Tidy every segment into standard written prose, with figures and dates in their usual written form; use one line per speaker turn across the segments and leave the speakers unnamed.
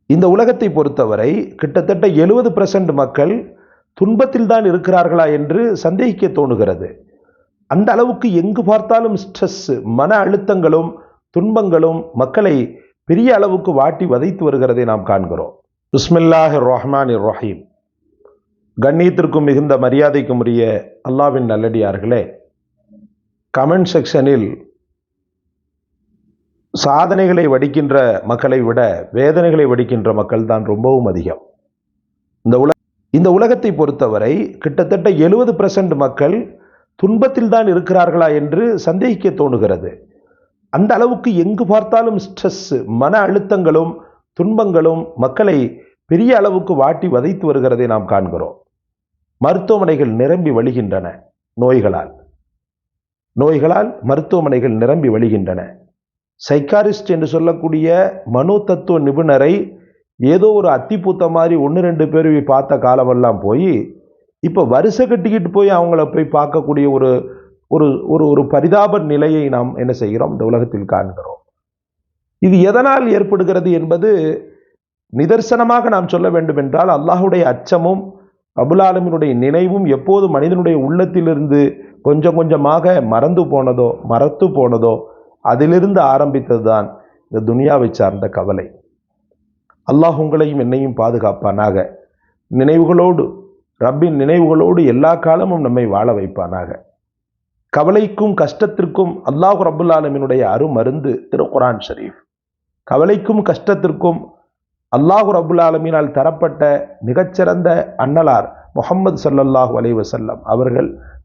இந்த உலகத்தை பொறுத்தவரை கிட்டத்தட்ட 70% மக்கள் துன்பத்தில் தான் இருக்கிறார்களா என்று சந்தேகிக்க தோணுகிறது. அந்த அளவுக்கு எங்கு பார்த்தாலும் ஸ்ட்ரெஸ், மன அழுத்தங்களும் துன்பங்களும் மக்களை பெரிய அளவுக்கு வாட்டி வதைத்து வருகிறதை நாம் காண்கிறோம். பிஸ்மில்லாஹிர் ரஹ்மானிர் ரஹீம். கண்ணியத்திற்கும் மிகுந்த மரியாதைக்கும் உரிய அல்லாஹ்வின் நல்லடியார்களே, கமெண்ட் செக்ஷனில் சாதனைகளை வடிக்கின்ற மக்களை விட வேதனைகளை வடிக்கின்ற மக்கள் தான் ரொம்பவும் அதிகம். இந்த உலகத்தை பொறுத்தவரை கிட்டத்தட்ட 70% மக்கள் துன்பத்தில் தான் இருக்கிறார்களா என்று சந்தேகிக்க தோணுகிறது. அந்த அளவுக்கு எங்கு பார்த்தாலும் ஸ்ட்ரெஸ், மன அழுத்தங்களும் துன்பங்களும் மக்களை பெரிய அளவுக்கு வாட்டி வதைத்து வருகிறதை நாம் காண்கிறோம். மருத்துவமனைகள் நிரம்பி வழிகின்றன. நோய்களால் மருத்துவமனைகள் நிரம்பி வழிகின்றன. சைக்காரிஸ்ட் என்று சொல்லக்கூடிய மனோ தத்துவ நிபுணரை ஏதோ ஒரு அத்திப்பூத்த மாதிரி 1-2 பேர் பார்த்த காலமெல்லாம் போய் இப்போ வரிசை கட்டிக்கிட்டு போய் அவங்கள போய் பார்க்கக்கூடிய ஒரு ஒரு ஒரு பரிதாப நிலையை நாம் என்ன செய்கிறோம், இந்த உலகத்தில் காண்கிறோம். இது எதனால் ஏற்படுகிறது என்பது நிதர்சனமாக நாம் சொல்ல வேண்டும் என்றால், அல்லாஹுடைய அச்சமும் ரப்புல் ஆலமீனுடைய நினைவும் எப்போது மனிதனுடைய உள்ளத்திலிருந்து கொஞ்சம் கொஞ்சமாக மறத்து போனதோ அதிலிருந்து ஆரம்பித்தது தான் இந்த துனியாவை சார்ந்த கவலை. அல்லாஹ் உங்களையும் என்னையும் பாதுகாப்பானாக. ரப்பின் நினைவுகளோடு எல்லா காலமும் நம்மை வாழ வைப்பானாக. கவலைக்கும் கஷ்டத்திற்கும் அல்லாஹ் ரப்புல் ஆலமீனுடைய அருமருந்து திருக்குர்ஆன் ஷரீஃப். கவலைக்கும் கஷ்டத்திற்கும் அல்லாஹ் ரப்புல் ஆலமீனால் தரப்பட்ட மிகச்சிறந்த அன்னலார் முஹம்மது ஸல்லல்லாஹு அலைஹி வஸல்லம்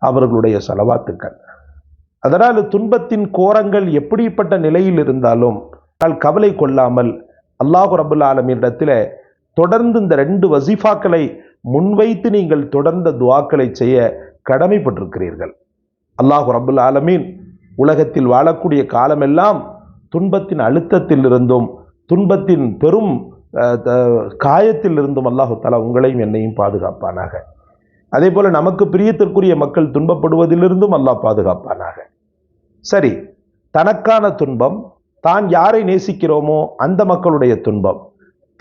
அவர்களுடைய ஸலவாத்துக்கள். அதனால் துன்பத்தின் கோரங்கள் எப்படிப்பட்ட நிலையில் இருந்தாலும் கவலை கொள்ளாமல் அல்லாஹ் ரப்புல் ஆலமீனிடத்தில் தொடர்ந்து இந்த 2 வசீஃபாக்களை முன்வைத்து நீங்கள் தொடர்ந்த துஆக்களை செய்ய கடமைப்பட்டிருக்கிறீர்கள். அல்லாஹ் ரப்புல் ஆலமீன் உலகத்தில் வாழக்கூடிய காலமெல்லாம் துன்பத்தின் அழுத்தத்தில் இருந்தும் துன்பத்தின் பெரும் காயத்தில் இருந்தும் அல்லாஹு தஆலா உங்களையும் என்னையும் பாதுகாப்பானாக. அதே போல நமக்கு பிரியத்திற்குரிய மக்கள் துன்பப்படுவதிலிருந்தும் அல்லாஹ் பாதுகாப்பானாக. சரி, தனக்கான துன்பம், தான் யாரை நேசிக்கிறோமோ அந்த மக்களுடைய துன்பம்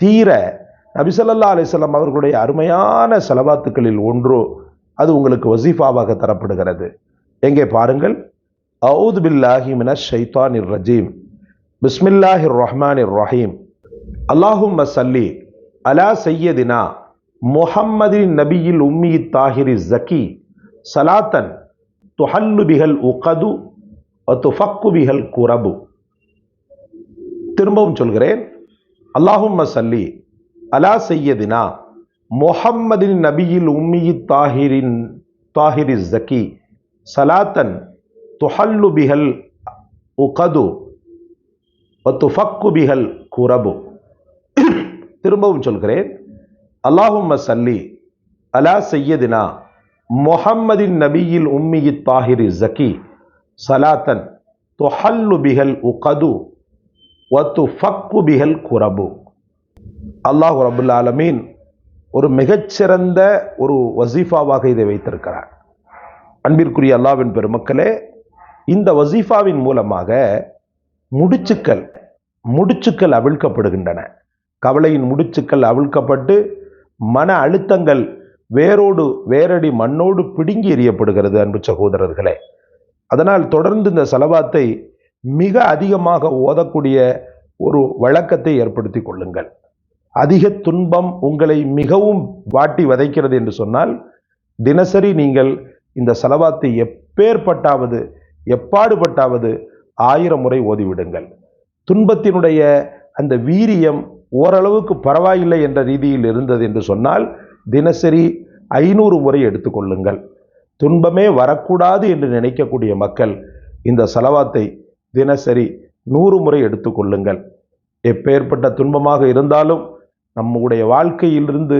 தீர நபி ஸல்லல்லாஹு அலைஹி வஸல்லம் அவர்களுடைய அருமையான ஸலவாத்துக்களில் ஒன்று அது உங்களுக்கு வசீஃபாவாக தரப்படுகிறது. எங்கே பாருங்கள். அஊது பில்லாஹி மினஷ் ஷைத்தானிர் ரஜீம். பிஸ்மில்லாஹிர் ரஹ்மானிர் ரஹீம். அல்லாஹும்ம ஸல்லி அலா சய்யதினா முஹம்மதின் நபியில் உம்மி தாஹிரி ஸக்கி ஸலாத்தன் துஹல்லு பிஹல் உகது வ துஃபக்கு பிஹல் குரபு. திரும்பவும் சொல்கிறேன். அல்லாஹும்ம ஸல்லி அலா சய்யதினா முஹம்மதின் நபியில் உம்மி தாஹிரி ஸக்கி ஸலாத்தன் துஹல்லு பிஹல் உகது வ துஃபக்கு பிஹல் குரபு. திரும்பவும் சொல்கிறேன். அல்லாஹும்ம ஸல்லி அலா சய்யதினா முஹம்மதின் நபியில் உம்மி தாஹிரி ஸக்கி ஸலாத்தன் துஹல்லு பிஹல் உகது வ துஃபக்கு பிஹல் குரபு. அல்லாஹ் ரப்புல் ஆலமீன் ஒரு மிகச்சிறந்த ஒரு வசீஃபாவாக இதை வைத்திருக்கிறார். அன்பிற்குரிய அல்லாஹ்வின் பெருமக்களே, இந்த வசீஃபாவின் மூலமாக முடிச்சுக்கள் அவிழ்க்கப்படுகின்றன. கவலையின் முடிச்சுக்கள் அவிழ்க்கப்பட்டு மன அழுத்தங்கள் வேரடி மண்ணோடு பிடுங்கி எறியப்படுகிறது. அன்பு சகோதரர்களே, அதனால் தொடர்ந்து இந்த ஸலவாத்தை மிக அதிகமாக ஓதக்கூடிய ஒரு வழக்கத்தை ஏற்படுத்தி கொள்ளுங்கள். அதிக துன்பம் உங்களை மிகவும் வாட்டி வதைக்கிறது என்று சொன்னால் தினசரி நீங்கள் இந்த ஸலவாத்தை எப்பாடுபட்டாவது 1000 முறை ஓதிவிடுங்கள். துன்பத்தினுடைய அந்த வீரியம் ஓரளவுக்கு பரவாயில்லை என்ற ரீதியில் இருந்தது என்று சொன்னால் தினசரி 500 முறை எடுத்துக்கொள்ளுங்கள். துன்பமே வரக்கூடாது என்று நினைக்கக்கூடிய மக்கள் இந்த ஸலவாத்தை தினசரி 100 முறை எடுத்துக்கொள்ளுங்கள். எப்பேற்பட்ட துன்பமாக இருந்தாலும் நம்முடைய வாழ்க்கையிலிருந்து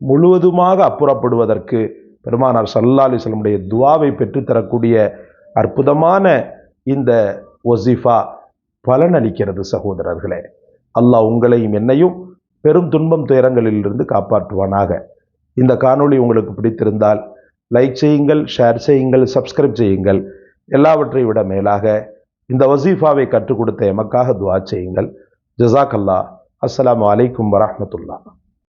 முழுவதுமாக அப்புறப்படுவதற்கு பெருமானார் ஸல்லல்லாஹு அலைஹி வஸல்லம் துஆவை பெற்றுத்தரக்கூடிய அற்புதமான இந்த வசீஃபா பலனளிக்கிறது. சகோதரர்களே, அல்லாஹ் உங்களையும் என்னையும் பெரும் துன்பம் துயரங்களிலிருந்து காப்பாற்றுவானாக. இந்த காணொளி உங்களுக்கு பிடித்திருந்தால் லைக் செய்யுங்கள், ஷேர் செய்யுங்கள், சப்ஸ்கிரைப் செய்யுங்கள். எல்லாவற்றை விட மேலாக இந்த வசீஃபாவை கற்றுக் கொடுத்த எமக்காக துஆ செய்யுங்கள். ஜஸாக்கல்லாஹ். அஸ்ஸலாமு அலைக்கும் வரஹ்மத்துல்லாஹ்.